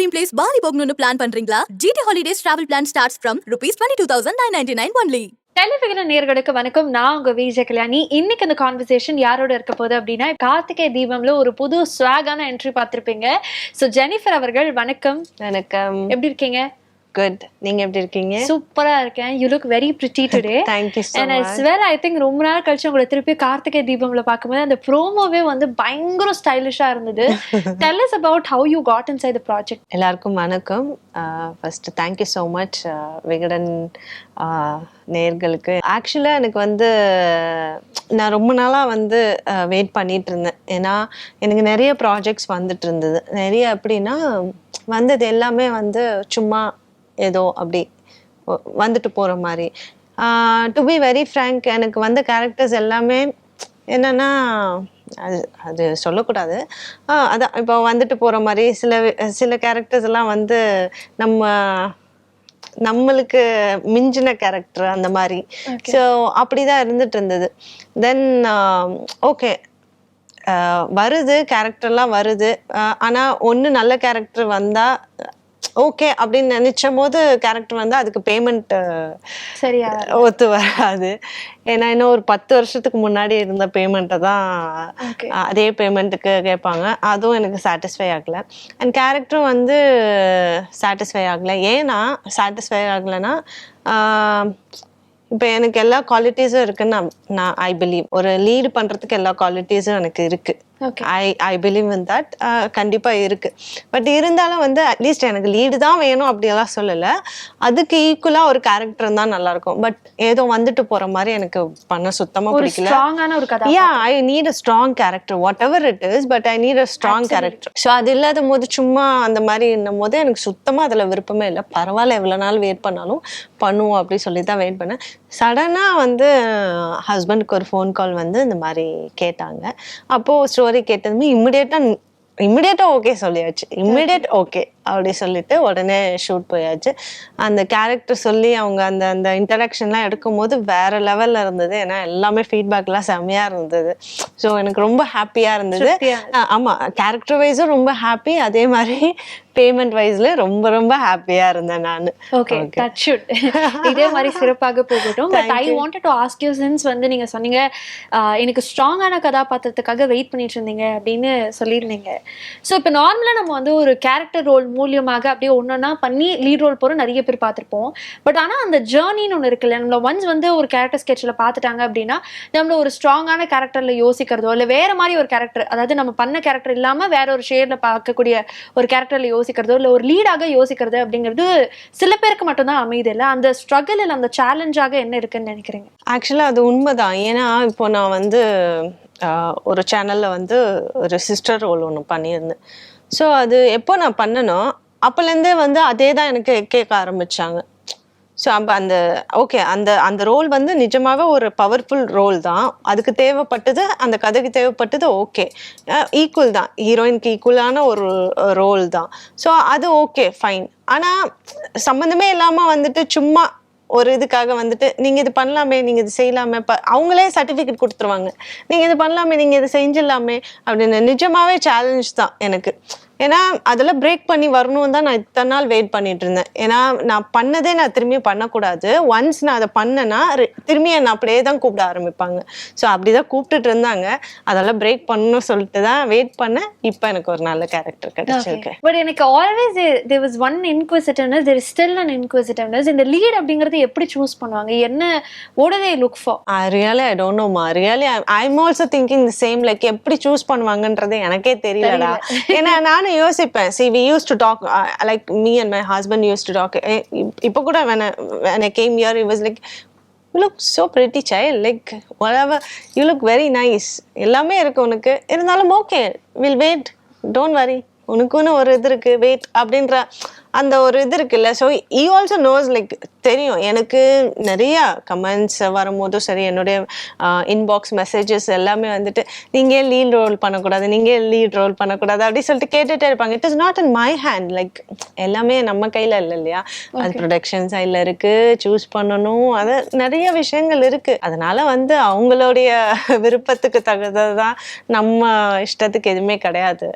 dream place Bali போகணும்னு plan பண்றீங்களா? GT Holidays travel plan starts from ₹22,999 only. டெலிவிகன் நேர்களுக்கு வணக்கம். நான் உங்க விஜய் கல்யாணி. இன்னைக்கு இந்த கான்வர்சேஷன் யாரோட இருக்க போகுது அப்படின்னா, கார்த்திகை தீபம்ல ஒரு புது ஸ்வாகான என்ட்ரி பார்த்திருப்பீங்க. ஸோ ஜெனிஃபர் அவர்கள் வணக்கம். வணக்கம். எப்படி இருக்கீங்க? குட். நீங்க எப்படி இருக்கீங்க? சூப்பரா இருக்கேன். You look very pretty today. Thank you so and much. I swear I think ரொம்ப நாள் கழிச்சு உங்களை திருப்பி கார்த்திகை தீபம்ல பார்க்கும்போது அந்த ப்ரோமோவே வந்து பயங்கர ஸ்டைலிஷா இருந்தது. Tell us about how you got inside the project. எல்லாருக்கும் வணக்கம். First thank you so much Vikatan நேர்களுக்கு. ஆக்சுவலாக எனக்கு வந்து நான் ரொம்ப நாளாக வந்து வெயிட் பண்ணிட்டு இருந்தேன். ஏன்னா எனக்கு நிறைய ப்ராஜெக்ட்ஸ் வந்துட்டு இருந்தது. நிறைய எப்படின்னா வந்தது எல்லாமே வந்து சும்மா ஏதோ அப்படி வந்துட்டு போகிற மாதிரி. டு பி வெரி ஃப்ரேங்க், எனக்கு வந்த கேரக்டர்ஸ் எல்லாமே என்னென்னா அது சொல்லக்கூடாது. அதான் இப்போ வந்துட்டு போகிற மாதிரி சில கேரக்டர்ஸ் எல்லாம் வந்து நம்மளுக்கு மிஞ்சின கேரக்டர் அந்த மாதிரி. ஸோ அப்படி தான் இருந்துட்டு இருந்தது. தென் ஓகே, வருது கேரக்டர்லாம் வருது. ஆனால் ஒன்று நல்ல கேரக்டர் வந்தால் ஓகே அப்படின்னு நினைச்சும் போது கேரக்டர் வந்து அதுக்கு பேமெண்ட் சரியா ஒத்து வராது. ஏன்னா இன்னும் ஒரு 10 வருஷத்துக்கு முன்னாடி இருந்த பேமெண்ட்டை தான் அதே பேமெண்ட்டுக்கு கேட்பாங்க. அதுவும் எனக்கு சாட்டிஸ்ஃபை ஆகலை. அண்ட் கேரக்டரும் வந்து சாட்டிஸ்ஃபை ஆகலை. ஏன்னா சாட்டிஸ்ஃபை ஆகலைன்னா இப்போ எனக்கு எல்லா குவாலிட்டிஸும் இருக்குன்னு நான் ஐ பிலீவ். ஒரு லீடு பண்ணுறதுக்கு எல்லா குவாலிட்டிஸும் எனக்கு இருக்குது. I believe in that. கண்டிப்பாக இருக்குது. பட் இருந்தாலும் வந்து அட்லீஸ்ட் எனக்கு லீடு தான் வேணும் அப்படியெல்லாம் சொல்லலை. அதுக்கு ஈக்குவலாக ஒரு கேரக்டர் தான் நல்லாயிருக்கும். பட் ஏதோ வந்துட்டு போகிற மாதிரி எனக்கு பண்ண சுத்தமாக பிடிக்கல. Yeah, I need a strong character whatever it is, but I need a strong character. So அது இல்லாத போது சும்மா அந்த மாதிரி இன்னும் போது எனக்கு சுத்தமாக அதில் விருப்பமே இல்லை. பரவாயில்ல, எவ்வளோ நாள் வெயிட் பண்ணாலும் பண்ணுவோம் அப்படி சொல்லி தான் வெயிட் பண்ணேன். சடனாக வந்து ஹஸ்பண்டுக்கு ஒரு ஃபோன் கால் வந்து இந்த மாதிரி கேட்டாங்க. அப்போது ஸ்டோரி கேட்டதுமே இம்மிடியேட்டாக ஓகே சொல்லியாச்சு. இம்மிடியேட் ஓகே அப்படி சொல்லிட்டு உடனே ஷூட் போயாச்சு. அந்த கேரக்டர் சொல்லி அவங்க அந்த அந்த இன்டராக்ஷன்லாம் எடுக்கும் போது வேற லெவலில் இருந்தது. ஏன்னா எல்லாமே ஃபீட்பேக்லாம் செம்மையாக இருந்தது. ஸோ எனக்கு ரொம்ப ஹாப்பியாக இருந்தது. ஆமாம், கேரக்டர் வைஸும் ரொம்ப ஹாப்பி, அதே மாதிரி பேமெண்ட் வைஸ்ல ரொம்ப ரொம்ப ஹாப்பியா இருந்தேன் நான். Okay, that should. இதே மாதிரி சிறப்பாக போகட்டும். But I wanted to ask you, since வந்து நீங்க சொன்னீங்க எனக்கு ஸ்ட்ராங்கான கதாபாத்திரத்துக்காக வெயிட் பண்ணிட்டு இருந்தீங்க அப்படின்னு சொல்லியிருந்தீங்க. ஸோ இப்போ நார்மலாக நம்ம வந்து ஒரு கேரக்டர் ரோல் மூலியமாக அப்படியே ஒன்னொன்னா பண்ணி லீட் ரோல் போகிற நிறைய பேர் பார்த்துருப்போம். பட் ஆனால் அந்த ஜேர்னின்னு ஒன்று இருக்குல்ல, நம்மள ஒன்ஸ் வந்து ஒரு கேரக்டர் ஸ்கெட்சில் பார்த்துட்டாங்க அப்படின்னா நம்மள ஒரு ஸ்ட்ராங்கான கேரக்டரில் யோசிக்கிறதோ இல்லை வேற மாதிரி ஒரு கேரக்டர், அதாவது நம்ம பண்ண கேரக்டர் இல்லாமல் வேற ஒரு ஷேடில் பார்க்கக்கூடிய ஒரு கேரக்டரில் யோசிக்கிறதோ இல்லை ஒரு லீடாக யோசிக்கிறது அப்படிங்கிறது சில பேருக்கு மட்டும்தான் அமையுது. இல்லை அந்த ஸ்ட்ரகிள் இல்லை அந்த சேலஞ்சாக என்ன இருக்குன்னு நினைக்கிறீங்க? ஆக்சுவலாக அது உண்மைதான். ஏன்னா இப்போ நான் வந்து ஒரு சேனலில் வந்து ஒரு சிஸ்டர் ரோல் ஒன்று பண்ணியிருந்தேன். ஸோ அது எப்போ நான் பண்ணனோ அப்போலேருந்தே வந்து அதே தான் எனக்கு கேட்க ஆரம்பித்தாங்க. ஸோ அப்போ அந்த ஓகே அந்த ரோல் வந்து நிஜமாகவே ஒரு பவர்ஃபுல் ரோல் தான். அதுக்கு தேவைப்பட்டது, அந்த கதைக்கு தேவைப்பட்டது ஓகே, ஈக்குவல் தான், ஹீரோயினுக்கு ஈக்குவலான ஒரு ரோல் தான். ஸோ அது ஓகே ஃபைன். ஆனால் சம்மந்தமே இல்லாமல் வந்துட்டு சும்மா ஒரு இதுக்காக வந்துட்டு நீங்கள் இது பண்ணலாமே, நீங்கள் இது செய்யலாமே, அவங்களே சர்டிஃபிகேட் கொடுத்துருவாங்க, நீங்கள் இது பண்ணலாமே, நீங்கள் இது செஞ்சிடலாமே அப்படின்னு. நிஜமாவே சேலஞ்ச் தான் எனக்கு. ஏன்னா அதெல்லாம் பிரேக் பண்ணி வரணும் தான் நான் இத்தனை நாள் வெயிட் பண்ணிட்டு இருந்தேன். ஏன்னா நான் பண்ணதே நான் திரும்பி பண்ணக்கூடாது. ஒன்ஸ் நான் அதை பண்ணேன்னா திரும்பி என்னை அப்படியே தான் கூப்பிட ஆரம்பிப்பாங்க. ஸோ அப்படிதான் கூப்பிட்டுட்டு இருந்தாங்க. அதெல்லாம் பிரேக் பண்ணணும்னு சொல்லிட்டு தான் வெயிட் பண்ணேன். இப்போ எனக்கு ஒரு நல்ல கேரக்டர் கிடைச்சிருக்கு. பட் எனக்கு always there was one inquisitiveness, there is still an inquisitiveness. இந்த லீட் அப்படிங்கறது எப்படி சூஸ் பண்ணுவாங்க? என்ன what do they look for? Really I don't know ma. Really I'm also thinking the same, like எப்படி choose பண்ணுவாங்கன்றது எனக்கே தெரியலடா. ஏன்னா நானும் யோசிப்பேன். See, we used to talk, like me and my husband used to talk. இப்போ கூட when I came here, he was like, you look so pretty child, like whatever, you look very nice, எல்லாமே இருக்கு உனக்கு, இருந்தாலும் okay will wait, don't worry, உனக்குன்னு ஒரு இது இருக்கு, வெயிட் அப்படின்ற அந்த ஒரு இது இருக்குல்ல. So he also knows like தெரியும் எனக்கு நிறைய கமெண்ட்ஸ் வரும்போதும் சரி, என்னுடைய இன்பாக்ஸ் மெசேஜஸ் எல்லாமே வந்துட்டு நீங்கள் லீட் ரோல் பண்ணக்கூடாது, நீங்கள் லீட் ரோல் பண்ணக்கூடாது அப்படி சொல்லிட்டு கேட்டுகிட்டே இருப்பாங்க. It is not in my hand. Like எல்லாமே நம்ம கையில் இல்லை இல்லையா, அது ப்ரொடக்ஷன் சைடில் இருக்குது, சூஸ் பண்ணணும், அது நிறைய விஷயங்கள் இருக்குது. அதனால வந்து அவங்களுடைய விருப்பத்துக்கு தகுந்ததான், நம்ம இஷ்டத்துக்கு எதுவுமே கிடையாது.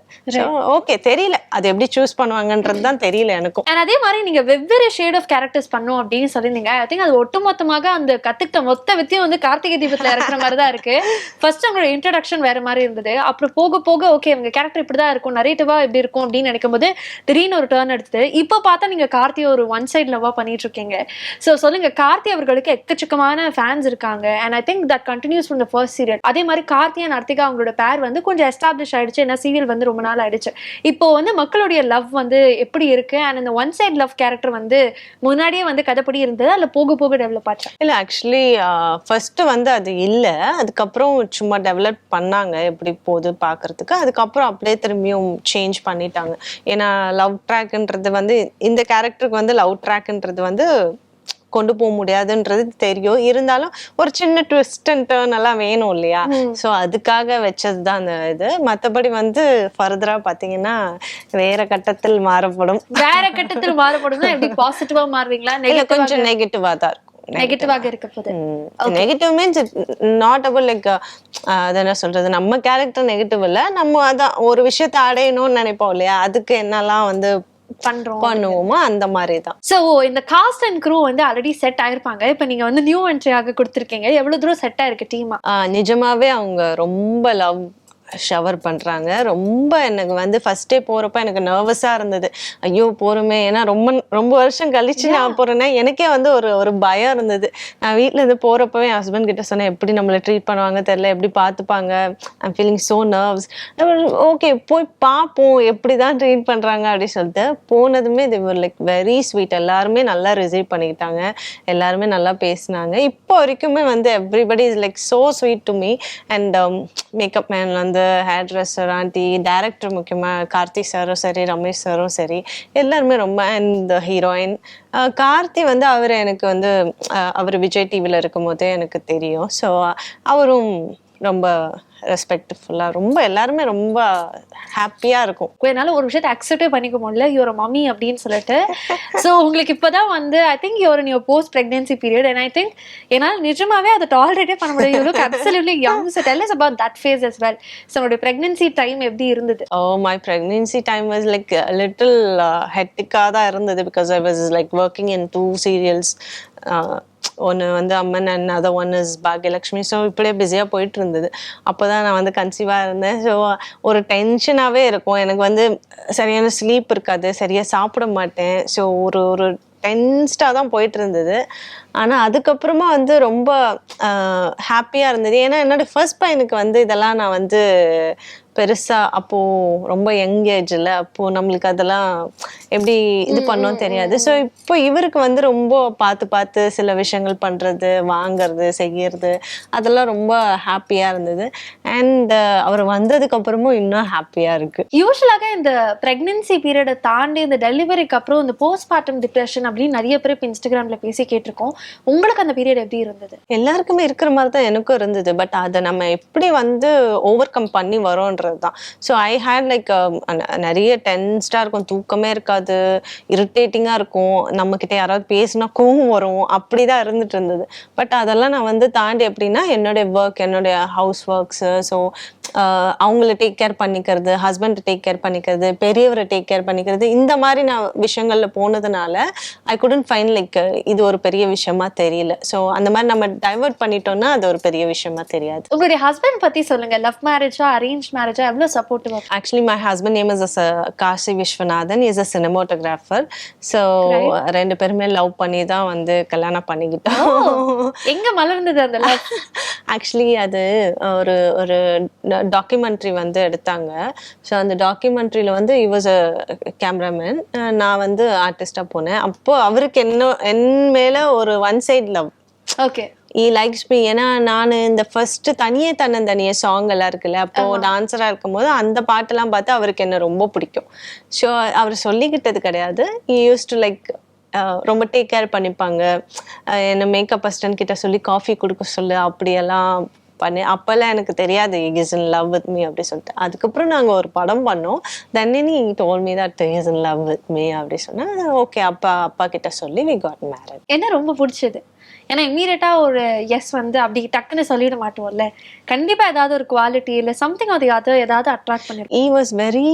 ஓகே, தெரியல அது எப்படி சூஸ் பண்ணுவாங்கன்றது தான் தெரியல எனக்கும். அண்ட் அதே மாதிரி நீங்க வெவ்வேறு ஷேட் ஆஃப் கேரக்டர்ஸ் பண்ணும் அப்படின்னு சொல்லியிருந்தீங்க. ஐ திங்க் அது ஒட்டுமொத்தமாக அந்த கத்துக்கிட்ட மொத்த வித்தியும் வந்து கார்த்திகை தீபத்துல இறக்குற மாதிரி தான் இருக்கு. ஃபர்ஸ்ட் அவங்களோட இன்ட்ரடக்ஷன் வேற மாதிரி இருந்தது, அப்புறம் போக போக ஓகே இவங்க கேரக்டர் இப்படிதான் இருக்கும், நரேட்டிவா இப்படி இருக்கும் அப்படின்னு நினைக்கும் போது திடீர்னு ஒரு டர்ன் எடுத்தது. இப்போ பார்த்தா நீங்க கார்த்தி ஒரு ஒன் சைட் லவ்வா பண்ணிட்டு இருக்கீங்க. ஸோ சொல்லுங்க, கார்த்தி அவர்களுக்கு எக்கச்சக்கமான ஃபேன்ஸ் இருக்காங்க and I think that continues from the first serial. அதே மாதிரி கார்த்தி அண்ட் அர்த்திகா அவங்களோட பேர் வந்து கொஞ்சம் எஸ்டாப்ளிஷ் ஆயிடுச்சு, ஏன்னா சீரியல் வந்து ரொம்ப நாள் ஆயிடுச்சு. இப்போ வந்து மக்களுடைய லவ் வந்து எப்படி இருக்கு அண்ட் இந்த ஒன் சைட் லவ் கேரக்டர் வந்து முன்னாடியே வந்து கதைப்படி இருந்தது அல்ல போக போக டெவலப் ஆச்சு? இல்ல ஆக்சுவலி ஃபர்ஸ்ட் வந்து அது இல்ல, அதுக்கப்புறம் சும்மா டெவலப் பண்ணாங்க எப்படி போகுது பாக்குறதுக்கு. அதுக்கப்புறம் அப்படியே திரும்பியும் சேஞ்ச் பண்ணிட்டாங்க. ஏன்னா லவ் ட்ராக்ன்றது வந்து இந்த கேரக்டருக்கு வந்து லவ் ட்ராக்ன்றது வந்து கொண்டு போக முடியாதுன்றது தெரியும். இருந்தாலும் ஒரு சின்ன ட்விஸ்ட் அண்ட் டர்ன் எல்லாம் வேணும் இல்லையா, ஸோ அதுக்காக வச்சதுதான் அந்த இது. மற்றபடி வந்து ஃபர்தரா பாத்தீங்கன்னா வேற கட்டத்தில் மாறப்படும். வேற கட்டத்தில் மாறப்படும் எப்படி பாசிட்டிவா மாறுவீங்களா? கொஞ்சம் நெகட்டிவா தான் இருக்கும். நெகட்டிவாக இருக்க போது negative means not about like அது என்ன சொல்றது, நம்ம கேரக்டர் நெகட்டிவ் இல்ல, நம்ம அதான் ஒரு விஷயத்தை அடையணும்னு நினைப்போம் இல்லையா, அதுக்கு என்னெல்லாம் வந்து பண்ணுவோமோ அந்த மாதிரி தான். சோ இந்த காஸ்ட் அண்ட் க்ரூ வந்து ஆல்ரெடி செட் ஆயிருப்பாங்க. இப்ப நீங்க வந்து நியூ என்ட்ரியாக கொடுத்திருக்கீங்க, எவ்வளவு தூரம் செட் ஆயிருக்கு டீமா? நிஜமாவே அவங்க ரொம்ப லவ் ஷவர் பண்றாங்க. ரொம்ப எனக்கு வந்து ஃபர்ஸ்ட் டே போறப்ப எனக்கு நர்வஸா இருந்தது, ஐயோ போறோமே, ஏன்னா ரொம்ப ரொம்ப வருஷம் கழிச்சு நான் போறேன்னா எனக்கே வந்து ஒரு பயம் இருந்தது. நான் வீட்டுல இருந்து போறப்பவே என் ஹஸ்பண்ட் கிட்ட சொன்னேன், எப்படி நம்மளை ட்ரீட் பண்ணுவாங்க தெரியல, எப்படி பார்த்துப்பாங்க, I'm feeling so nerves. Okay போய் பார்ப்போம் எப்படிதான் ட்ரீட் பண்றாங்க அப்படின்னு சொல்லிட்டு போனதுமே they were like very sweet. எல்லாருமே நல்லா ரிசீவ் பண்ணிக்கிட்டாங்க, எல்லாருமே நல்லா பேசினாங்க. இப்போ வரைக்குமே வந்து everybody is like so sweet to me. And makeup man வந்து, ஹேர் ட்ரெஸ்ஸர் ஆண்டி, டைரக்டர் முக்கியமாக கார்த்தி சாரும் சரி, ரமேஷ் சாரும் சரி, எல்லாருமே ரொம்ப. அண்ட் ஹீரோயின் கார்த்தி வந்து அவர் எனக்கு வந்து அவர் விஜய் டிவியில் இருக்கும் போதே எனக்கு தெரியும். ஸோ அவரும் ரொம்ப ரெஸ்பெக்ட்ஃபுல்லா, ரொம்ப எல்லாருமே ரொம்ப ஹாப்பியா இருக்கும். என்னால ஒரு விஷயத்தை அக்செப்டே பண்ணிக்க முடியல, யுவர் மம்மி அப்படின்னு சொல்லிட்டு. ஸோ உங்களுக்கு இப்போதான் வந்து I think your in your post pregnancy period and I think என்னால் நிஜமாவே அதை டாலரேட்டே பண்ண முடியாது. You look absolutely young. So tell us about that phase as well. So உங்களுடைய பிரெக்னன்சி டைம் எப்படி இருந்தது? My pregnancy time was like little ஹெக்டிக்காக தான் இருந்தது, because I was like working in 2 serials. ஒன்று வந்து Amman and other one is Bhagyalakshmi. So இப்படியே பிஸியாக போயிட்டு இருந்தது. அப்போ தான் நான் வந்து கன்சீவாக இருந்தேன். ஸோ ஒரு டென்ஷனாகவே இருக்கும் எனக்கு, வந்து சரியான ஸ்லீப் இருக்காது, சரியாக சாப்பிட மாட்டேன். ஸோ ஒரு டென்ஸ்டாக தான் போயிட்டு இருந்தது. ஆனால் அதுக்கப்புறமா வந்து ரொம்ப ஹாப்பியாக இருந்தது. ஏன்னா என்னோடய ஃபர்ஸ்ட் பையனுக்கு வந்து இதெல்லாம் நான் வந்து பெருசாக அப்போது ரொம்ப யங் ஏஜில் அப்போது நம்மளுக்கு அதெல்லாம் எப்படி இது பண்ணோன்னு தெரியாது. ஸோ இப்போ இவருக்கு வந்து ரொம்ப பார்த்து சில விஷயங்கள் பண்ணுறது, வாங்கிறது, செய்கிறது, அதெல்லாம் ரொம்ப ஹாப்பியாக இருந்தது. அண்ட் அவர் வந்ததுக்கப்புறமும் இன்னும் ஹாப்பியாக இருக்குது. யூஸ்வலாக இந்த ப்ரெக்னன்சி பீரியடை தாண்டி இந்த டெலிவரிக்கு அப்புறம் இந்த போஸ்ட்மார்ட்டம் டிப்ரெஷன் அப்படின்னு நிறைய பேர் இப்போ இன்ஸ்டாகிராமில் பேசி கேட்டிருக்கோம். உங்களுக்கு அந்த பீரியட் எப்படி இருந்தது? எல்லாருக்குமே இருக்கிற மாதிரி தான் எனக்கும் இருந்தது. பட் அதை நம்ம எப்படி வந்து ஓவர் கம் பண்ணி வரோன்றது தான். ஸோ ஐ ஹேட் லைக் நிறைய டென்ஸ்டாக இருக்கும், தூக்கமே இருக்காது, இரிட்டேட்டிங்காக இருக்கும், நம்மக்கிட்ட யாராவது பேசினா கோவம் வரும், அப்படி தான் இருந்துட்டு இருந்தது. பட் அதெல்லாம் நான் வந்து தாண்டி எப்படின்னா என்னுடைய ஒர்க், என்னுடைய ஹவுஸ் ஒர்க்ஸு, ஸோ அவங்கள டேக் கேர் பண்ணிக்கிறது, ஹஸ்பண்டை டேக் கேர் பண்ணிக்கிறது, பெரியவரை டேக் கேர் பண்ணிக்கிறது, இந்த மாதிரி நான் விஷயங்களில் போனதுனால ஐ குடன்ட் ஃபைண்ட் லைக் இது ஒரு பெரிய விஷயமா தெரியல. ஸோ அந்த மாதிரி நம்ம டைவர்ட் பண்ணிட்டோம்னா அது ஒரு பெரிய விஷயமா தெரியாது. உங்களுடைய ஹஸ்பண்ட் பத்தி சொல்லுங்க. லவ் மேரேஜா அரேஞ்ச் மேரேஜா, எவ்வளவு சப்போர்ட்டிவா? Actually my husband name is Kasi Viswanathan, is a cinematographer. So 2 பேருமே லவ் பண்ணி தான் வந்து கல்யாணம் பண்ணிக்கிட்டோம். எங்க மலர்ந்தது அந்த லவ்? ஆக்சுவலி அது ஒரு டாக்குமெண்ட்ரி வந்து எடுத்தாங்க. ஸோ அந்த டாக்குமெண்ட்ரியில் வந்து he was a கேமராமேன், நான் வந்து ஆர்டிஸ்டாக போனேன். அப்போ அவருக்கு என் மேலே ஒரு one side love. Okay. Likes me. ஏன்னா நான் இந்த ஃபர்ஸ்ட் தனியே சாங் எல்லாம் இருக்குல்ல, அப்போ டான்ஸரா இருக்கும் போது அந்த பாட்டெல்லாம் பார்த்து அவருக்கு என்ன ரொம்ப பிடிக்கும். ஸோ அவர் சொல்லிக்கிட்டது கிடையாது. யூஸ் டு லைக் ரொம்ப டேக் கேர் பண்ணிப்பாங்க. என்ன மேக்கப் அசிஸ்டன்ட் கிட்ட சொல்லி காஃபி கொடுக்க சொல்லு அப்படியெல்லாம் பண்ணி. அப்போல்லாம் எனக்கு தெரியாது is in love with me அப்படி சொல்லிட்டு. அதுக்கப்புறம் நாங்கள் ஒரு படம் பண்ணோம். தென் நீ told me that is in love with me அப்படி சொன்னால் ஓகே அப்பா கிட்ட சொல்லி வி காட் மேரேஜ். என்ன ரொம்ப பிடிச்சது? ஏன்னா இம்மீடியட்டா ஒரு எஸ் வந்து அப்படி டக்குன்னு சொல்லிட மாட்டோம்ல, கண்டிப்பா ஏதாவது ஒரு குவாலிட்டி இல்லை சம்திங் அது ஏதாவது அட்ராக்ட் பண்ணிருக்கோம். He was very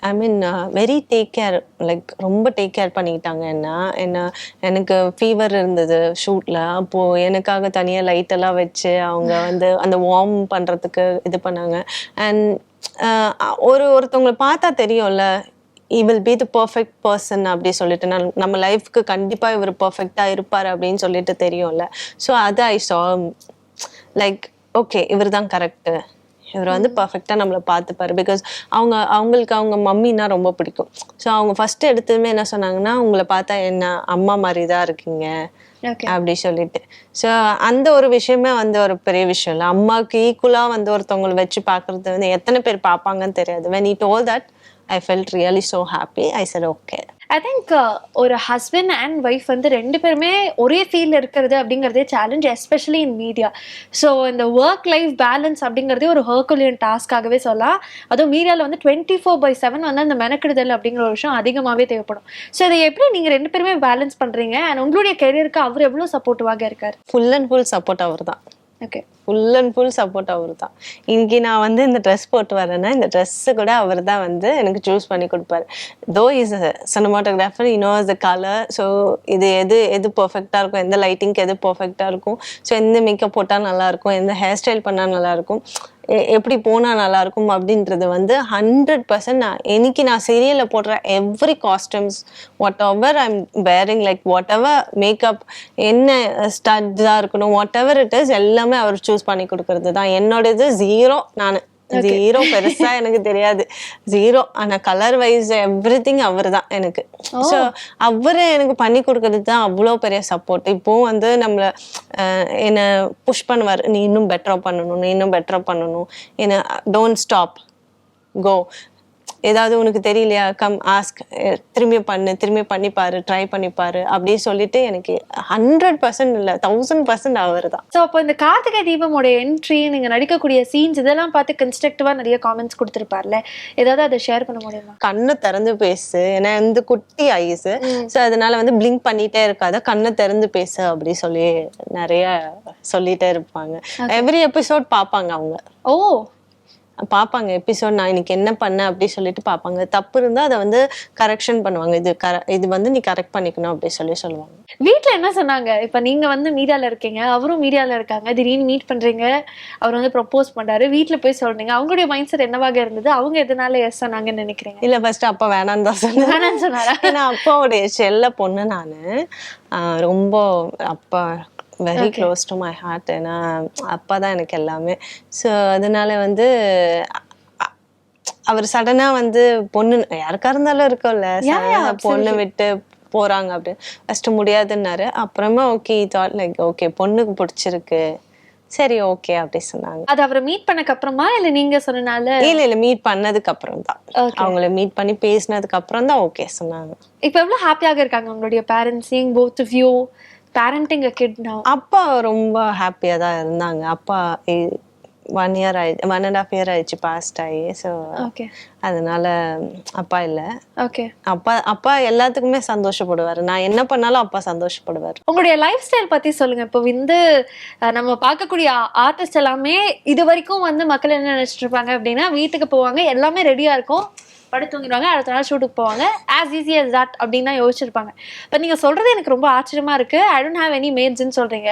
I mean very take care, like ரொம்ப டேக் கேர் பண்ணிக்கிட்டாங்க. எனக்கு ஃபீவர் இருந்தது ஷூட்ல, அப்போ எனக்காக தனியா லைட் எல்லாம் வச்சு அவங்க வந்து அந்த வார்ம் பண்றதுக்கு இது பண்ணாங்க. அண்ட் ஒருத்தவங்களை பார்த்தா தெரியும்ல, he will be the perfect person அப்படி சொல்லிட்டு, நம்ம லைஃப்க்கு கண்டிப்பா இவர் பர்ஃபெக்டா இருப்பாரு அப்படின்னு சொல்லிட்டு தெரியும்ல. ஸோ அது ஐ சா லைக் ஓகே இவர் தான் கரெக்டு, இவர் வந்து பர்ஃபெக்டா நம்மளை பார்த்துப்பாரு. பிகாஸ் அவங்களுக்கு அவங்க மம்மின்னா ரொம்ப பிடிக்கும். ஸோ அவங்க ஃபர்ஸ்ட் எடுத்ததுமே என்ன சொன்னாங்கன்னா, உங்களை பார்த்தா என்ன அம்மா மாதிரி தான் இருக்கீங்க அப்படி சொல்லிட்டு. ஸோ அந்த ஒரு விஷயமே வந்து ஒரு பெரிய விஷயம் இல்லை. அம்மாவுக்கு ஈக்குவலா வந்து ஒருத்தவங்களை வச்சு பார்க்கறது வந்து எத்தனை பேர் பார்ப்பாங்கன்னு தெரியாது. when he told that I felt really so happy. I said okay. I think ஒரு ஹஸ்பண்ட் அண்ட் ஒய்ஃப் வந்து ரெண்டு பேருமே ஒரே ஃபீல்டில் இருக்கிறது அப்படிங்கிறதே challenge, especially in media. So இந்த ஒர்க் லைஃப் பேலன்ஸ் அப்படிங்கிறதே ஒரு ஹர்குலியன் டாஸ்க்காகவே சொல்லலாம். அதுவும் மீடியாவில் வந்து 24/7 வந்து அந்த மெனக்கிடுதல் அப்படிங்கிற ஒரு விஷயம் அதிகமாகவே தேவைப்படும். ஸோ இதை எப்படி நீங்கள் ரெண்டு பேருமே பேலன்ஸ் பண்ணுறீங்க? அண்ட் உங்களுடைய கெரியருக்கு அவர் எவ்வளோ சப்போர்ட்டிவாக இருக்கார்? ஃபுல் அண்ட் ஃபுல் சப்போர்ட் அவர் தான். Okay, full and full support அவர் தான். இன்னைக்கு நான் வந்து இந்த ட்ரெஸ் போட்டு வரேன்னா இந்த ட்ரெஸ்ஸு கூட அவர் தான் வந்து எனக்கு சூஸ் பண்ணி கொடுப்பாரு. Though is cinematographer, is the colour. So இது எது பர்ஃபெக்டாக இருக்கும், எந்த லைட்டிங்க்கு எது பர்ஃபெக்டாக இருக்கும், ஸோ எந்த மேக்கப் போட்டால் நல்லாயிருக்கும், எந்த ஹேர் ஸ்டைல் பண்ணால் நல்லாயிருக்கும், எப்படி போனால் நல்லாயிருக்கும் அப்படின்றது வந்து 100% நான் சீரியலில் போடுற every costumes whatever I'm wearing, like whatever makeup என்ன ஸ்டட்ஸாக இருக்கணும், வாட் எவர் இட் இஸ் எல்லாமே அவர் சூஸ் பண்ணி கொடுக்கறது தான். என்னோடது 0, நான் 0 பெருசா எனக்கு தெரியாது, 0. ஆனா கலர் வைஸ் எவ்ரிதிங் அவர் தான் எனக்கு. ஸோ அவரு எனக்கு பண்ணி கொடுக்கறது தான் அவ்வளோ பெரிய சப்போர்ட். இப்போ வந்து நம்மள என்ன புஷ் பண்ணுவார், நீ இன்னும் பெட்டரா பண்ணணும், என்ன டோன்ட் ஸ்டாப், கோ, ஏதாவது உனக்கு தெரியலையா கம் ஆஸ்க், திரும்பி பண்ணிப்பாரு, ட்ரை பண்ணிப்பாரு அப்படி சொல்லிட்டு எனக்கு 100% இல்லை 1000% அவர் தான். ஸோ அப்போ இந்த கார்த்திகை தீபமோட என்ட்ரி, நீங்கள் நடிக்கக்கூடிய சீன்ஸ் இதெல்லாம் பார்த்து கன்ஸ்ட்ரக்டிவாக நிறைய காமெண்ட்ஸ் கொடுத்துருப்பார்ல, ஏதாவது அதை ஷேர் பண்ண முடியுமா? கண்ணை திறந்து பேசு, ஏன்னா வந்து குட்டி ஐஸ், ஸோ அதனால வந்து பிளிங்க் பண்ணிட்டே இருக்காத, கண்ணை திறந்து பேசு அப்படி சொல்லி நிறைய சொல்லிட்டே இருப்பாங்க. எவ்ரி எபிசோட் பார்ப்பாங்க அவங்க. பார்ப்பாங்க எபிசோட், நான் இன்னைக்கு என்ன பண்ணேன் அப்படி சொல்லிட்டு பார்ப்பாங்க. தப்பு இருந்தால் அதை வந்து கரெக்ஷன் பண்ணுவாங்க, இது வந்து நீ கரெக்ட் பண்ணிக்கணும் அப்படி சொல்லுவாங்க. வீட்டில் என்ன சொன்னாங்க? இப்போ நீங்கள் வந்து மீடியாவில் இருக்கீங்க, அவரும் மீடியாவில் இருக்காங்க, திடீர்னு மீட் பண்ணுறீங்க, அவர் வந்து ப்ரப்போஸ் பண்ணுறாரு, வீட்டில் போய் சொல்றீங்க, அவங்களுடைய மைண்ட் செட் என்னவாக இருந்தது? அவங்க எதனால எஸ் சொன்னாங்கன்னு நினைக்கிறீங்க? இல்லை ஃபர்ஸ்ட் அப்பா வேணான்னு தான் சொன்னாரா? ஏன்னா அப்பாவுடைய செல்ல பொண்ணு நான், ரொம்ப அப்பா very close to my heart. ஏன்னா அப்பா தான் எனக்கு எல்லாமே. ஸோ அதனால வந்து அவர் சடனா வந்து பொண்ணு யாருக்கா இருந்தாலும் இருக்கும்ல, பொண்ணு விட்டு போறாங்க அப்படின்னு ஃபர்ஸ்ட் முடியாதுன்னாரு. அப்புறமா ஓகே தாட் லைக் ஓகே பொண்ணுக்கு பிடிச்சிருக்கு, சரி ஓகே அப்படி சொன்னாங்க. அது அவரை மீட் பண்ணக்கு அப்புறமா இல்ல நீங்க சொன்னனால? இல்ல மீட் பண்ணதுக்கு அப்புறம் தான், அவங்கள மீட் பண்ணி பேசினதுக்கு அப்புறம் தான் ஓகே சொன்னாங்க. இப்போ எவ்வளவு ஹாப்பியாக இருக்காங்க உங்களுடைய parents seeing both of you parenting a kid now? அப்பா ரொம்ப ஹாப்பியா தான் இருந்தாங்க. அப்பா 1.5 year ஆயிடுச்சு பாஸ்ட் ஆகி. ஸோ அதனால அப்பா இல்லை. அப்பா எல்லாத்துக்குமே சந்தோஷப்படுவாரு, நான் என்ன பண்ணாலும் அப்பா சந்தோஷப்படுவாரு. உங்களுடைய லைஃப் ஸ்டைல் பத்தி சொல்லுங்க. இப்போ வந்து நம்ம பார்க்கக்கூடிய ஆர்டிஸ்ட் எல்லாமே இது வரைக்கும் வந்து மக்கள் என்ன நினைச்சிட்டு இருப்பாங்க அப்படின்னா, வீட்டுக்கு போவாங்க, எல்லாமே ரெடியா இருக்கும், படுத்து தூங்கிடுவாங்க, அடுத்த நாள் ஷூட்டுக்கு போவாங்க, as easy as that அப்படின்னு தான் யோசிச்சிருப்பாங்க. இப்போ நீங்கள் சொல்கிறது எனக்கு ரொம்ப ஆச்சரியமா இருக்குது. I don't have any maidsன்னு சொல்கிறீங்க.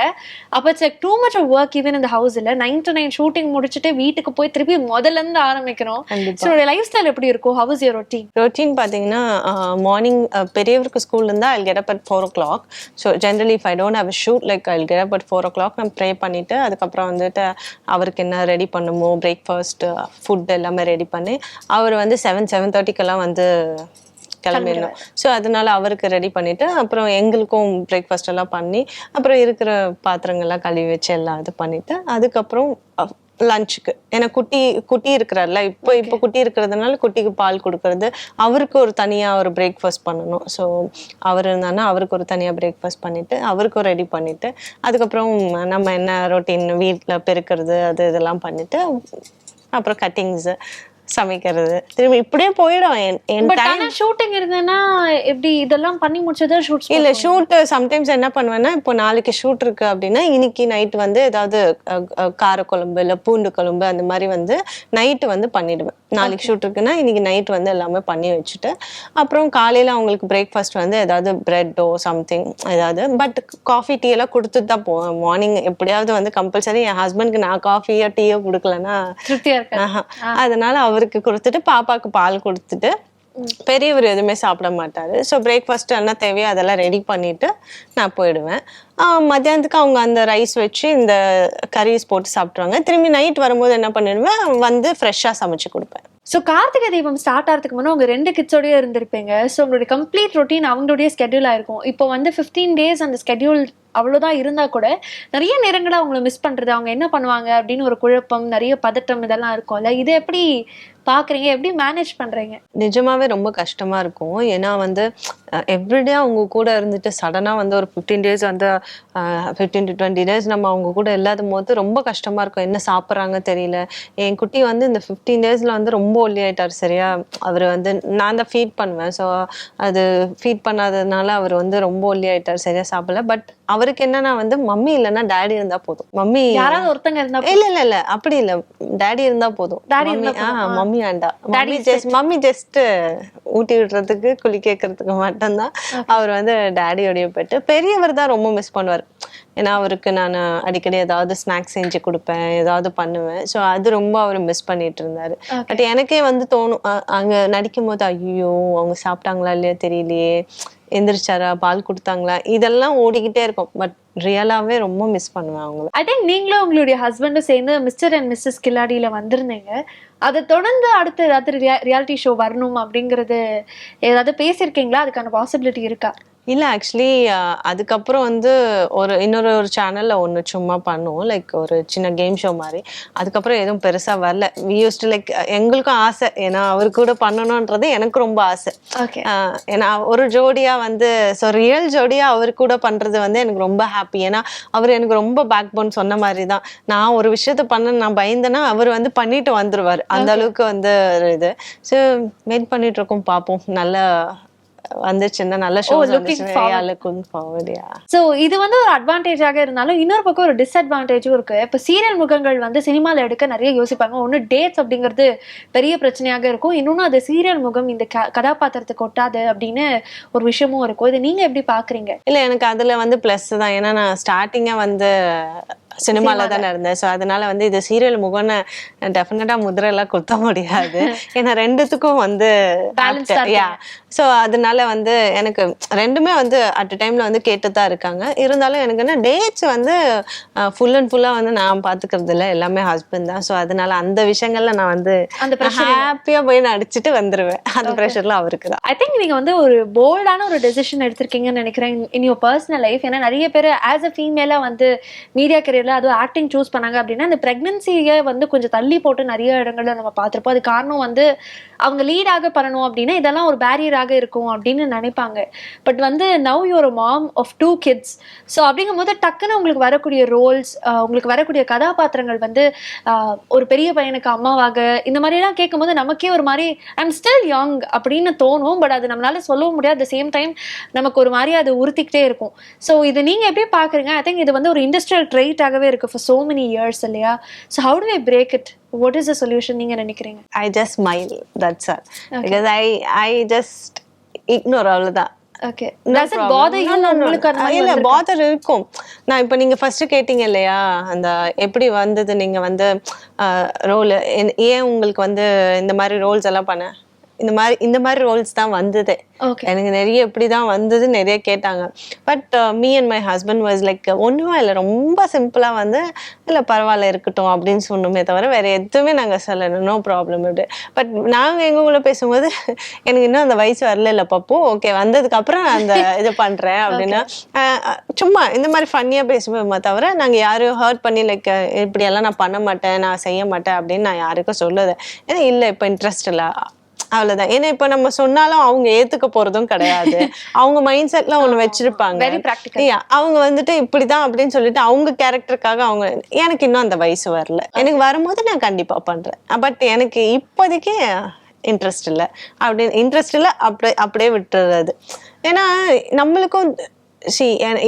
அப்போ it's like too much of work even in the house. இல்லை 9 to 9 ஷூட்டிங் முடிச்சுட்டு வீட்டுக்கு போய் திருப்பி முதல்லேருந்து ஆரம்பிக்கணும். ஸோ லைஃப் ஸ்டைல் எப்படி இருக்கும்? How is your routine? Routine பார்த்தீங்கன்னா மார்னிங் பெரியவருக்கு ஸ்கூல் இருந்தால் I'll get up at 4 o'clock. So generally if I don't have a shoot, like I'll get up at 4 o'clock. நான் ப்ரே பண்ணிவிட்டு அதுக்கப்புறம் வந்துட்டு அவருக்கு என்ன ரெடி பண்ணுமோ, பிரேக்ஃபாஸ்ட் ஃபுட் எல்லாமே ரெடி பண்ணி அவர் வந்து 7:30 வந்து கிளம்பிடணும். ஸோ அதனால அவருக்கு ரெடி பண்ணிட்டு அப்புறம் எங்களுக்கும் பிரேக்ஃபாஸ்ட் எல்லாம் பண்ணி அப்புறம் இருக்கிற பாத்திரங்கள்லாம் கழுவி வச்சு எல்லாம் இது பண்ணிட்டு அதுக்கப்புறம் லஞ்சுக்கு ஏன்னா குட்டி இருக்கிறார்ல இப்போ குட்டி இருக்கிறதுனால குட்டிக்கு பால் கொடுக்கறது, அவருக்கு ஒரு தனியாக ஒரு பிரேக்ஃபாஸ்ட் பண்ணணும். ஸோ அவர் இருந்தாங்கன்னா அவருக்கு ஒரு தனியாக பிரேக்ஃபாஸ்ட் பண்ணிட்டு அவருக்கும் ரெடி பண்ணிட்டு அதுக்கப்புறம் நம்ம என்ன ரொட்டீன் வீட்டில் பெருக்கிறது அது இதெல்லாம் பண்ணிட்டு அப்புறம் கட்டிங்ஸு சமைக்கிறது திரும்பி இப்படியே போயிடும். ஷூட்டிங் இருந்தேன்னா எப்படி இதெல்லாம் பண்ணி முடிச்சதா ஷூட்? இல்ல ஷூட் சம்டைம்ஸ் என்ன பண்ணுவேன்னா இப்போ நாளைக்கு ஷூட் இருக்கு அப்படின்னா இன்னைக்கு நைட் வந்து ஏதாவது காரக்குழம்பு இல்லை பூண்டு குழம்பு அந்த மாதிரி வந்து நைட்டு வந்து பண்ணிடுவேன். நாளைக்கு ஷூட் இருக்குன்னா இன்னைக்கு நைட் வந்து எல்லாமே பண்ணி வச்சுட்டு அப்புறம் காலையில அவங்களுக்கு பிரேக்ஃபாஸ்ட் வந்து ஏதாவது பிரெட்டோ சம்திங் ஏதாவது. பட் காஃபி டீ எல்லாம் கொடுத்துட்டு தான் போவேன். மார்னிங் எப்படியாவது வந்து கம்பல்சரி என் ஹஸ்பண்ட்க்கு நான் காஃபியோ டீயோ கொடுக்கலன்னா திருப்தியா இருக்கு. அதனால அவருக்கு கொடுத்துட்டு பாப்பாக்கு பால் கொடுத்துட்டு பெரியவர் எதுவுமே சாப்பிட மாட்டாரு. ஸோ பிரேக்ஃபாஸ்ட் என்ன தேவையோ அதெல்லாம் ரெடி பண்ணிட்டு நான் போயிடுவேன். மத்தியானத்துக்கு அவங்க அந்த ரைஸ் வச்சு இந்த கரீஸ் போட்டு சாப்பிட்ருவாங்க. திரும்பி நைட் வரும்போது என்ன பண்ணிடுவேன் வந்து ஃப்ரெஷ்ஷாக சமைச்சு கொடுப்பேன். ஸோ கார்த்திகை தீபம் ஸ்டார்ட் ஆகிறதுக்கு முன்னாடி உங்கள் 2 கிட்ஸோடய இருந்திருப்பீங்க. ஸோ உங்களுடைய கம்ப்ளீட் ரொட்டீன் அவங்களுடைய ஸ்கெட்யூல் ஆயிருக்கும். இப்போ வந்து 15 டேஸ் அந்த ஸ்கெட்யூல் அவ்வளோதான் இருந்தால் கூட நிறைய நேரங்களை அவங்கள மிஸ் பண்ணுறது, அவங்க என்ன பண்ணுவாங்க அப்படின்னு ஒரு குழப்பம், நிறைய பதட்டம் இதெல்லாம் இருக்கும்ல. இது எப்படி பார்க்குறீங்க, எப்படி மேனேஜ் பண்ணுறீங்க? நிஜமாவே ரொம்ப கஷ்டமா இருக்கும். ஏன்னா வந்து எவ்ரிடே அவங்க கூட இருந்துட்டு சடனாக வந்து ஒரு 15 டேஸ் வந்து 15 to 20 டேஸ் நம்ம அவங்க கூட இல்லாத போது ரொம்ப கஷ்டமா இருக்கும். என்ன சாப்பிட்றாங்க தெரியல. என் குட்டி வந்து இந்த 15 டேஸ்ல வந்து ரொம்ப ஒல்லி ஆயிட்டார். சரியா, அவர் வந்து நான் தான் ஃபீட் பண்ணுவேன். ஸோ அது ஃபீட் பண்ணாததுனால அவர் வந்து ரொம்ப ஒல்லி ஆயிட்டார். சரியா சாப்பிடல. பட் அவருக்கு என்னன்னா வந்து மம்மி இல்லைன்னா டேடி இருந்தா போதும். மம்மி யாராவது ஒருத்தங்க இருந்தா இல்ல அப்படி இல்ல, டேடி இருந்தா போதும். மம்மி வேண்டா. மம்மி ஜஸ்ட் ஊட்டி விடுறதுக்கு குளி கேட்கறதுக்கு மட்டும்தான் அவர் வந்து டேடியோடைய பெட்டு. பெரியவர் தான் ரொம்ப மிஸ் பண்ணுவார். ஏன்னா அவருக்கு நான் அடிக்கடி ஏதாவது ஸ்நாக்ஸ் செஞ்சு கொடுப்பேன், ஏதாவது பண்ணுவேன். ஸோ அது ரொம்ப அவர் மிஸ் பண்ணிட்டு இருந்தாரு. பட் எனக்கே வந்து தோணும் அங்க நடிக்கும் போது ஐயோ அவங்க சாப்பிட்டாங்களா இல்லையா தெரியலையே, எந்திரிச்சாரா, பால் கொடுத்தாங்களா, இதெல்லாம் ஓடிக்கிட்டே இருக்கும். பட் ரியலாவே ரொம்ப மிஸ் பண்ணுவேன் அவங்கள. ஐ திங்க் நீங்களும் உங்களுடைய ஹஸ்பண்டும் சேர்ந்து மிஸ்டர் அண்ட் மிஸ்ஸஸ் கில்லாடியில வந்திருந்தீங்க. அதை தொடர்ந்து அடுத்து ஏதாவது ரியாலிட்டி ஷோ வரணும் அப்படிங்கிறது ஏதாவது பேசியிருக்கீங்களா? அதுக்கான பாசிபிலிட்டி இருக்கா? இல்லை ஆக்சுவலி அதுக்கப்புறம் வந்து இன்னொரு சேனலில் ஒன்று சும்மா பண்ணுவோம், லைக் ஒரு சின்ன கேம் ஷோ மாதிரி. அதுக்கப்புறம் எதுவும் பெருசாக வரல. வி யூஸ்டு லைக் எங்களுக்கும் ஆசை, ஏன்னா அவர் கூட பண்ணணுன்றது எனக்கு ரொம்ப ஆசை. ஏன்னா ஒரு ஜோடியாக வந்து ஸோ ரியல் ஜோடியாக அவர் கூட பண்ணுறது வந்து எனக்கு ரொம்ப ஹாப்பி. ஏன்னா அவர் எனக்கு ரொம்ப பேக் போன் சொன்ன மாதிரி தான். நான் ஒரு விஷயத்த பண்ண நான் பயந்தேன்னா அவர் வந்து பண்ணிட்டு வந்துடுவார். அந்த அளவுக்கு வந்து இது. ஸோ வெயிட் பண்ணிட்டு இருக்கோம், பார்ப்போம். நல்ல வந்துச்சுன்னா நல்ல ஷோ. சோ இது வந்து ஒரு அட்வான்டேஜாக இருந்தாலும் இன்னொரு பக்கம் ஒரு டிஸ்அட்வான்டேஜும் இருக்கு. இப்ப சீரியல் முகங்கள் வந்து சினிமால எடுக்க நிறைய யோசிப்பாங்க. ஒண்ணு டேட்ஸ் அப்படிங்கிறது பெரிய பிரச்சனையாக இருக்கும். இன்னொன்னு அது சீரியல் முகம் இந்த கதாபாத்திரத்துக்கு ஒட்டாது அப்படின்னு ஒரு விஷயமும் இருக்கும். இது நீங்க எப்படி பாக்குறீங்க? இல்ல எனக்கு அதுல வந்து பிளஸ் தான். ஏன்னா நான் ஸ்டார்டிங்கா வந்து சினிமால தானே இருந்தேன். ஸோ அதனால வந்து இது சீரியல் முகம்னு டெஃபினட்டா முதிரை எல்லாம் குத்த முடியாது. ஏன்னா ரெண்டுத்துக்கும் வந்து ஸோ அதனால வந்து எனக்கு ரெண்டுமே வந்து அட் டைம்ல வந்து கேட்டுதான் இருக்காங்க. இருந்தாலும் எனக்கு என்ன டேட்ஸ் வந்து ஃபுல் அண்ட் ஃபுல்லா வந்து நான் பாத்துக்கிறது இல்லை, எல்லாமே ஹஸ்பண்ட் தான். ஸோ அதனால அந்த விஷயங்கள்ல நான் வந்து ஹாப்பியா போய் நடிச்சுட்டு வந்துருவேன். அந்த ப்ரெஷர்ல அவருக்கு தான். ஐ திங்க் நீங்க வந்து ஒரு போல்டான ஒரு டெசிஷன் எடுத்திருக்கீங்கன்னு நினைக்கிறேன் இன் யுவர் பர்சனல் லைஃப். ஏன்னா நிறைய பேர் ஆஸ் அ ஃபீமேலா வந்து மீடியா கரியர்ல அதுவும் ஆக்டிங் சூஸ் பண்ணாங்க அப்படின்னா அந்த பிரெக்னன்சியை வந்து கொஞ்சம் தள்ளி போட்டு நிறைய இடங்கள்ல நம்ம பார்த்திருப்போம். அது காரணம் வந்து அவங்க லீடாக பண்ணணும் அப்படின்னா இதெல்லாம் ஒரு பேரியராக இருக்கும் அப்படின்னு நினைப்பாங்க. பட் வந்து now you're mom of 2 kids. So அப்படிங்கும் போது டக்குன்னு உங்களுக்கு வரக்கூடிய ரோல்ஸ், உங்களுக்கு வரக்கூடிய கதாபாத்திரங்கள் வந்து ஒரு பெரிய பையனுக்கு அம்மாவாக இந்த மாதிரிலாம் கேட்கும் போது நமக்கே ஒரு மாதிரி ஐம் ஸ்டில் யங் அப்படின்னு தோணும். பட் அது நம்மளால சொல்லவும் முடியாது. அட் த சேம் டைம் நமக்கு ஒரு மாதிரி அது உறுத்திக்கிட்டே இருக்கும். ஸோ இது நீங்க எப்படி பாக்குறீங்க? ஐ திங்க் இது வந்து ஒரு இண்டஸ்ட்ரியல் ட்ரெயிட்டாகவே இருக்கு ஃபார் சோ மெனி இயர்ஸ் இல்லையா? So how to I break it? What is the solution நீங்க நினைக்கிறீங்க? I just smile, that's all. Okay. Because I just ignore அவ்வளவுதான். Okay. Does it bother you? உங்களுக்கு அந்த மாதிரி இல்ல bother இருக்கும். நான் இப்போ நீங்க ஃபர்ஸ்ட் கேட்டீங்க இல்லையா, அந்த எப்படி வந்தது நீங்க வந்து ரோல் ஏன் உங்களுக்கு வந்து இந்த மாதிரி ரோல்ஸ் எல்லாம் பண்ண இந்த மாதிரி ரோல்ஸ் தான் வந்தது. எனக்கு நிறைய இப்படிதான் வந்தது நிறைய கேட்டாங்க. But me and my husband was like ஒன்றுமே இல்லை, ரொம்ப சிம்பிளா வந்து இல்லை பரவாயில்ல இருக்கட்டும் அப்படின்னு சொன்னோமே தவிர வேற எதுவுமே நாங்க சொல்லணும், நோ ப்ராப்ளம் அப்படி. பட் நாங்க எங்களுக்குள்ள பேசும்போது எனக்கு இன்னும் அந்த வயசு வரல இல்லை பப்பு, ஓகே வந்ததுக்கு அப்புறம் அந்த இது பண்றேன் அப்படின்னா சும்மா இந்த மாதிரி ஃபன்னியா பேசுவோமே தவிர நாங்க யாரையும் ஹர்ட் பண்ணி லைக் இப்படி எல்லாம் நான் பண்ண மாட்டேன், நான் செய்ய மாட்டேன் அப்படின்னு நான் யாருக்கும் சொல்லுது. ஏன்னா இல்லை இப்போ இன்ட்ரெஸ்ட் இல்லை அவ்வளவுதான். ஏன்னா இப்ப நம்ம சொன்னாலும் அவங்க ஏத்துக்க போறதும் கிடையாது. அவங்க மைண்ட் செட்ல ஒண்ணு வச்சிருப்பாங்க, அவங்க வந்துட்டு இப்படிதான் அப்படின்னு சொல்லிட்டு அவங்க கேரக்டருக்காக அவங்க. எனக்கு இன்னும் அந்த வயசு வரல, எனக்கு வரும்போது நான் கண்டிப்பா பண்றேன். பட் எனக்கு இப்போதைக்கு இன்ட்ரெஸ்ட் இல்லை அப்படின்னு, இன்ட்ரெஸ்ட் இல்லை அப்படியே விட்டுறது. ஏன்னா நம்மளுக்கும்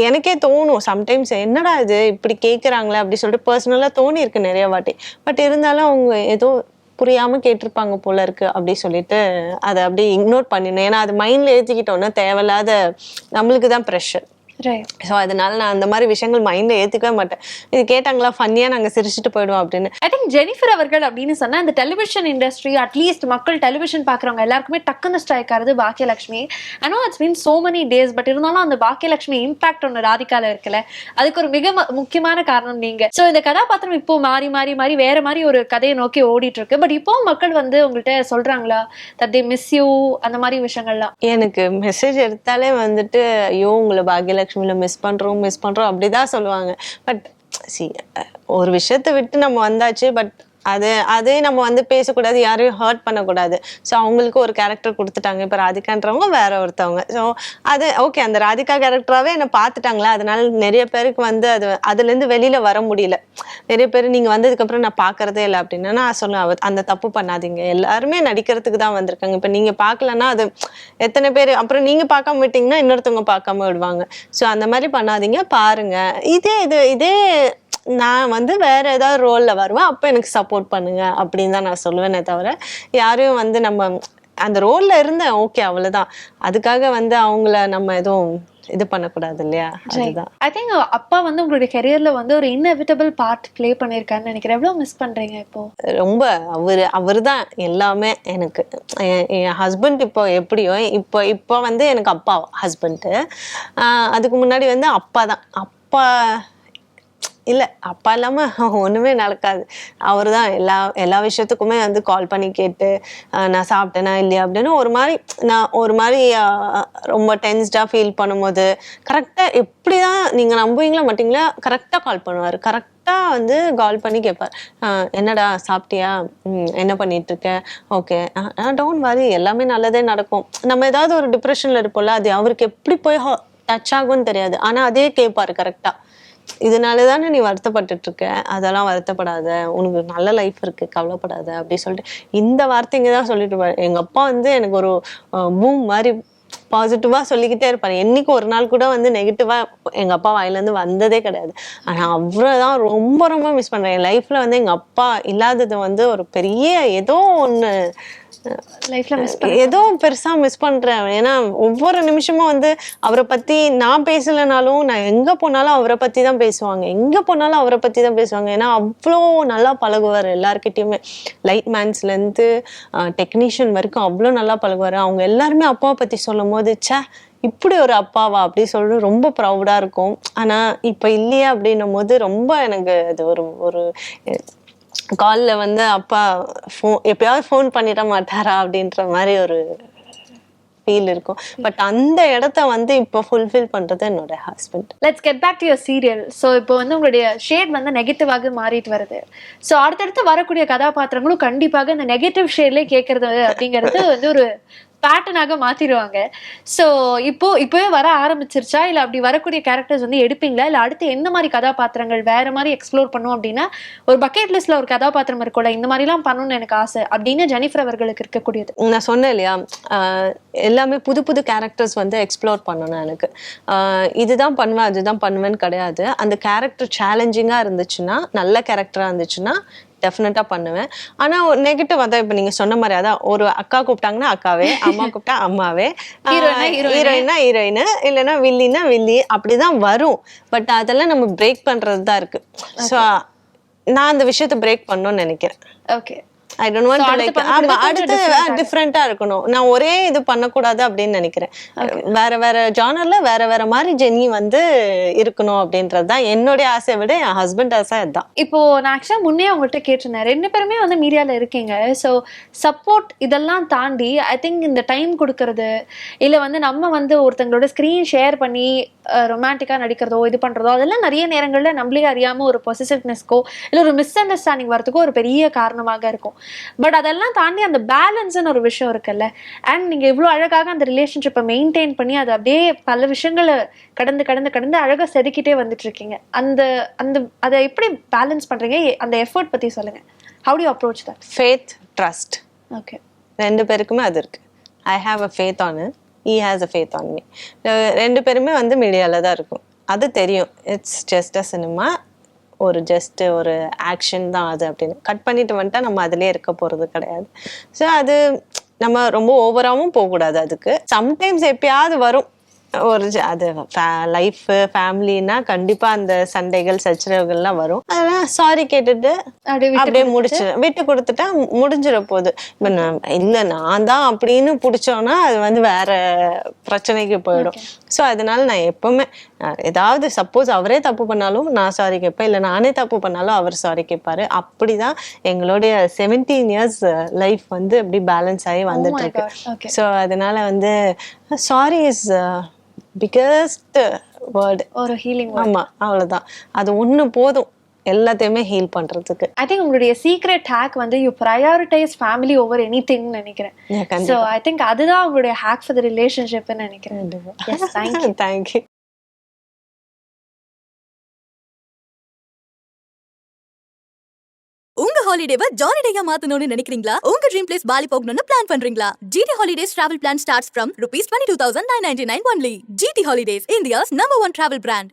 எனக்கே தோணும் சம்டைம்ஸ், என்னடா இது இப்படி கேட்குறாங்களே அப்படி சொல்லிட்டு பர்சனலா தோணி இருக்கு நிறைய வாட்டி. பட் இருந்தாலும் அவங்க ஏதோ புரியாம கேட்டிருப்பாங்க போல இருக்கு அப்படி சொல்லிட்டு அதை அப்படியே இக்னோர் பண்ணிடணும். ஏன்னா அது மைண்ட்ல ஏத்திக்கிட்டோம்னா தேவையில்லாத நம்மளுக்கு தான் ப்ரெஷர். ஸோ அதனால நான் அந்த மாதிரி விஷயங்கள் மைண்ட்ல ஏத்துக்கவே மாட்டேன். இது கேட்டாங்களா ஃபன்னியா நாங்க சிரிச்சுட்டு போயிடுவோம் அப்படின்னு. ஐ திங்க் ஜெனிஃபர் அவர்கள் அப்படின்னு சொன்னா இந்த டெலிவிஷன் இண்டஸ்ட்ரி, அட்லீஸ்ட் மக்கள் டெலிவிஷன் பாக்குறவங்க எல்லாருக்குமே டக்குன்னு ஸ்ட்ரைக் ஆகுது Baakiyalakshmi. I know it's been so many days, but இருந்தாலும் அந்த பாக்கியலட்சுமி இம்பாக்ட் ஒன்று ராதிகால இருக்குல்ல, அதுக்கு ஒரு மிக முக்கியமான காரணம் நீங்க. ஸோ இந்த கதாபாத்திரம் இப்போ மாறி மாறி மாறி வேற மாதிரி ஒரு கதையை நோக்கி ஓடிட்டு இருக்கு. பட் இப்போ மக்கள் வந்து உங்கள்கிட்ட சொல்றாங்களா தட் தே மிஸ் யூ, அந்த மாதிரி விஷயங்கள்லாம்? எனக்கு மெசேஜ் எடுத்தாலே வந்துட்டு ஐயோ உங்களை பாக்கியலட்சுமியில மிஸ் பண்றோம் அப்படிதான் சொல்லுவாங்க. பட் ஒரு விஷயத்தை விட்டு நம்ம வந்தாச்சு, பட் அதே நம்ம வந்து பேசக்கூடாது, யாரையும் ஹர்ட் பண்ணக்கூடாது. ஸோ அவங்களுக்கு ஒரு கேரக்டர் கொடுத்துட்டாங்க. இப்போ ராதிகான்றவங்க வேற ஒருத்தவங்க. ஸோ அது ஓகே, அந்த ராதிகா கேரக்டராகவே என்னை பார்த்துட்டாங்களா, அதனால நிறைய பேருக்கு வந்து அதுலேருந்து வெளியில வர முடியல. நிறைய பேர் நீங்கள் வந்ததுக்கப்புறம் நான் பார்க்கறதே இல்லை அப்படின்னா நான் சொல்லுவேன், அந்த தப்பு பண்ணாதீங்க, எல்லாருமே நடிக்கிறதுக்கு தான் வந்திருக்காங்க. இப்போ நீங்கள் பார்க்கலன்னா அது எத்தனை பேர் அப்புறம் நீங்கள் பார்க்காம விட்டீங்கன்னா இன்னொருத்தவங்க பார்க்காம விடுவாங்க. ஸோ அந்த மாதிரி பண்ணாதீங்க, பாருங்க. இதே நான் வந்து வேற ஏதாவது ரோல்ல வருவேன், அப்போ எனக்கு சப்போர்ட் பண்ணுங்க அப்படின்னு தான் நான் சொல்லுவேனே தவிர யாரையும் வந்து நம்ம அந்த ரோல்ல இருந்தேன் ஓகே அவ்வளவுதான், அதுக்காக வந்து அவங்கள நம்ம எதுவும் இது பண்ணக்கூடாது இல்லையா. அதுதான் ஐ திங்க் அப்பா வந்து உங்களுடைய கெரியர்ல வந்து ஒரு இன்எவிட்டபிள் பார்ட் ப்ளே பண்ணிருக்காருன்னு நினைக்கிறேன். எவ்வளவு மிஸ் பண்றீங்க இப்போ? ரொம்ப அவர் தான் எல்லாமே எனக்கு. என் ஹஸ்பண்ட் இப்போ எப்படியோ இப்போ வந்து எனக்கு அப்பா ஹஸ்பண்ட், அதுக்கு முன்னாடி வந்து அப்பா தான். அப்பா இல்லை, அப்பா இல்லாமல் ஒன்றுமே நடக்காது. அவர் தான் எல்லா விஷயத்துக்குமே வந்து கால் பண்ணி கேட்டு நான் சாப்பிட்டேனா இல்லையா அப்படின்னு ஒரு மாதிரி ரொம்ப டென்ஸ்டாக ஃபீல் பண்ணும்போது கரெக்டாக எப்படி தான் நீங்கள் நம்புவீங்களா மாட்டிங்களா, கரெக்டாக கால் பண்ணுவார். கரெக்டாக வந்து கால் பண்ணி கேட்பார், என்னடா சாப்பிட்டியா, என்ன பண்ணிட்டு இருக்க, ஓகே டோன்ட் வரி, எல்லாமே நல்லதே நடக்கும். நம்ம ஏதாவது ஒரு டிப்ரெஷனில் இருப்போம்ல, அது அவருக்கு எப்படி போய் டச் ஆகும்னு தெரியாது, ஆனால் அதே கேட்பார் கரெக்டாக. இதனாலதானே நீ வருத்தப்பட்டுட்டு இருக்க, அதெல்லாம் வருத்தப்படாத, உனக்கு நல்ல லைஃப் இருக்கு, கவலைப்படாத அப்படி சொல்லிட்டு இந்த வார்த்தைங்க தான் சொல்லிட்டு இருப்பாரு. எங்க அப்பா வந்து எனக்கு ஒரு பூம் மாதிரி பாசிட்டிவா சொல்லிக்கிட்டே இருப்பாரு. என்னைக்கு ஒரு நாள் கூட வந்து நெகட்டிவா எங்க அப்பா வாயில இருந்து வந்ததே கிடையாது. ஆனா அவ்வளவுதான் ரொம்ப ரொம்ப மிஸ் பண்றேன். என் லைஃப்ல வந்து எங்க அப்பா இல்லாதது வந்து ஒரு பெரிய ஏதோ ஒண்ணு லைஃப்ல ஏதோ பெருசா மிஸ் பண்றேன். ஏன்னா ஒவ்வொரு நிமிஷமும் வந்து அவரை பத்தி நான் பேசலைனாலும் நான் எங்க போனாலும் அவரை பத்தி தான் பேசுவாங்க, எங்க போனாலும் அவரை பத்தி தான் பேசுவாங்க. ஏன்னா அவ்வளோ நல்லா பழகுவார் எல்லார்கிட்டயுமே, லைட் மேன்ஸ்ல இருந்து டெக்னீஷியன் வரைக்கும் அவ்வளோ நல்லா பழகுவாரு. அவங்க எல்லாருமே அப்பாவை பத்தி சொல்லும் போது ச்சே இப்படி ஒரு அப்பாவா அப்படி சொல்லிட்டு ரொம்ப ப்ரௌடா இருக்கும். ஆனா இப்ப இல்லையா அப்படின்னும் போது ரொம்ப எனக்கு அது ஒரு கால்ல வந்து அப்பா எப்பயாவது ஃபோன் பண்ணிட மாட்டாரா அப்படின்ற மாதிரி ஒரு ஃபீல் இருக்கும். பட் அந்த இடத்த வந்து இப்போ ஃபுல்ஃபில் பண்றது என்னோட husband. Let's get back to your serial. So இப்போ வந்து உங்களுடைய ஷேட் வந்து நெகட்டிவாக மாறிட்டு வருது. ஸோ அடுத்தடுத்து வரக்கூடிய கதாபாத்திரங்களும் கண்டிப்பாக இந்த நெகட்டிவ் ஷேட்லேயே கேட்கறது அப்படிங்கிறது வந்து ஒரு பேட்டர்னாக மாத்திடுவாங்க. ஸோ இப்போவே வர ஆரம்பிச்சிருச்சா, இல்லை அப்படி வரக்கூடிய கேரக்டர்ஸ் வந்து எடுப்பீங்களா, இல்லை அடுத்து எந்த மாதிரி கதாபாத்திரங்கள் வேற மாதிரி எக்ஸ்ப்ளோர் பண்ணும் அப்படின்னா ஒரு பக்கெட் லிஸ்ட்ல ஒரு கதாபாத்திரம் இருக்கும்ல, இந்த மாதிரிலாம் பண்ணணும்னு எனக்கு ஆசை அப்படின்னு ஜெனிஃபர் அவர்களுக்கு இருக்கக்கூடியது? நான் சொன்னேன் இல்லையா, எல்லாமே புது புது கேரக்டர்ஸ் வந்து எக்ஸ்ப்ளோர் பண்ணணும். எனக்கு இதுதான் பண்ணுவேன் அதுதான் பண்ணுவேன்னு கிடையாது. அந்த கேரக்டர் சேலஞ்சிங்கா இருந்துச்சுன்னா, நல்ல கேரக்டரா இருந்துச்சுன்னா டெஃபினட்டா பண்ணுவேன். ஆனா நெகட்டிவ் அதான் இப்ப நீங்க சொன்ன மாதிரி, அதான் ஒரு அக்கா கூப்பிட்டாங்கன்னா அக்காவே, அம்மா கூப்பிட்டா அம்மாவே, ஹீரோயினா ஹீரோயின், இல்லைன்னா வில்லினா வில்லி, அப்படிதான் வரும். பட் அதெல்லாம் நம்ம பிரேக் பண்றது தான் இருக்கு. ஸோ நான் அந்த விஷயத்த பிரேக் பண்ணணும்னு நினைக்கிறேன். Okay, I don't want So, to அடுத்து லைக் பண்ணக்கூடியது கொஞ்சம் அடுத்து different-ஆ டிஃப்ரெண்டா இருக்கணும். நான் ஒரே இது பண்ணக்கூடாது அப்படின்னு நினைக்கிறேன். வேற வேற ஜானர்ல வேற வேற மாதிரி ஜெனி வந்து இருக்கணும் அப்படின்றது தான் என்னுடைய ஆசையை விட என் ஹஸ்பண்ட் ஆசை அதுதான். இப்போ நான் ஆக்சுவலா முன்னே உங்கள்கிட்ட கேட்டிருந்தேன், 2 பேருமே வந்து மீடியால இருக்கீங்க. ஸோ சப்போர்ட் இதெல்லாம் தாண்டி ஐ திங்க் இந்த டைம் கொடுக்கறது, இல்லை வந்து நம்ம வந்து ஒருத்தங்களோட ஸ்க்ரீன் ஷேர் பண்ணி ரொமான்டிக்காக நடிக்கிறதோ இது பண்ணுறதோ, அதெல்லாம் நிறைய நேரங்களில் நம்மளே அறியாமல் ஒரு பொசிசிவ்னஸ்க்கோ இல்லை ஒரு மிஸ் அண்டர்ஸ்டாண்டிங் வரதுக்கோ ஒரு பெரிய காரணமாக இருக்கும். பட் அதெல்லாம் தாண்டி அந்த பேலன்ஸ்னு ஒரு விஷயம் இருக்குல்ல, அண்ட் நீங்கள் இவ்வளோ அழகாக அந்த ரிலேஷன்ஷிப்பை மெயின்டைன் பண்ணி அதை அப்படியே பல விஷயங்களை கடந்து கடந்து கடந்து அழகாக செதுக்கிட்டே வந்துட்டு இருக்கீங்க. அந்த அந்த அதை எப்படி பேலன்ஸ் பண்ணுறீங்க? அந்த எஃபர்ட் பற்றி சொல்லுங்கள். How to you approach that? Faith, trust, okay, 2 பேருக்குமே அது இருக்கு. I have a faith on it, he has a faith on me. 2 பேருமே வந்து மீடியால தான் இருக்கும், அது தெரியும். இட்ஸ் ஜஸ்ட் அ சினிமா, ஒரு ஆக்ஷன் தான் அது அப்படின்னு கட் பண்ணிட்டு வந்துட்டா நம்ம அதுலயே இருக்க போறது கிடையாது. ஸோ அது நம்ம ரொம்ப ஓவராகவும் போகக்கூடாது. அதுக்கு சம்டைம்ஸ் எப்பயாவது வரும் அது லைஃப் ஃபேமிலின்னா கண்டிப்பா அந்த சண்டைகள் சச்சரவுகள்லாம் வரும். அதெல்லாம் சாரி கேட்டுட்டு அப்படியே விட்டு கொடுத்துட்டா முடிஞ்சிட போகுது. இப்ப இல்ல நான் தான் அப்படின்னு பிடிச்சோன்னா அது வந்து வேற பிரச்சனைக்கு போயிடும். ஸோ அதனால நான் எப்பவுமே ஏதாவது சப்போஸ் அவரே தப்பு பண்ணாலும் நான் சாரி கேட்பேன், இல்லை நானே தப்பு பண்ணாலும் அவர் சாரி கேட்பாரு. அப்படிதான் எங்களுடைய 17 இயர்ஸ் லைஃப் வந்து அப்படி பேலன்ஸ் ஆகி வந்துட்டு இருக்கு. ஸோ அதனால வந்து சாரி இஸ் பிகஸ்ட் வேர்ட், ஒரு ஹீலிங். ஆமா, அவ்வளவுதான். அது ஒண்ணு போதும் எல்லாத்தையுமே ஹீல் பண்றதுக்கு. ஐ திங்க் உங்களுடைய சீக்ரெட் ஹேக் வந்து you prioritise family over anything நினைக்கிறேன். ஸோ ஐ திங்க் அதுதான் உங்களுடைய ஹேக் ஃபார் தி ரிலேஷன்ஷிப்னு நினைக்கிறேன். Yes, thank you. தேங்க்யூ. உங்க ஹாலிடேவை ஜாலிடேயா மாத்தணும்னு நினைக்கிறீங்களா? உங்க ட்ரீம் பிளேஸ் பாலி போகணும்னு பிளான் பண்றீங்களா? GT Holidays travel plan starts from rupees 22,999 only. GT Holidays, India's #1 travel brand.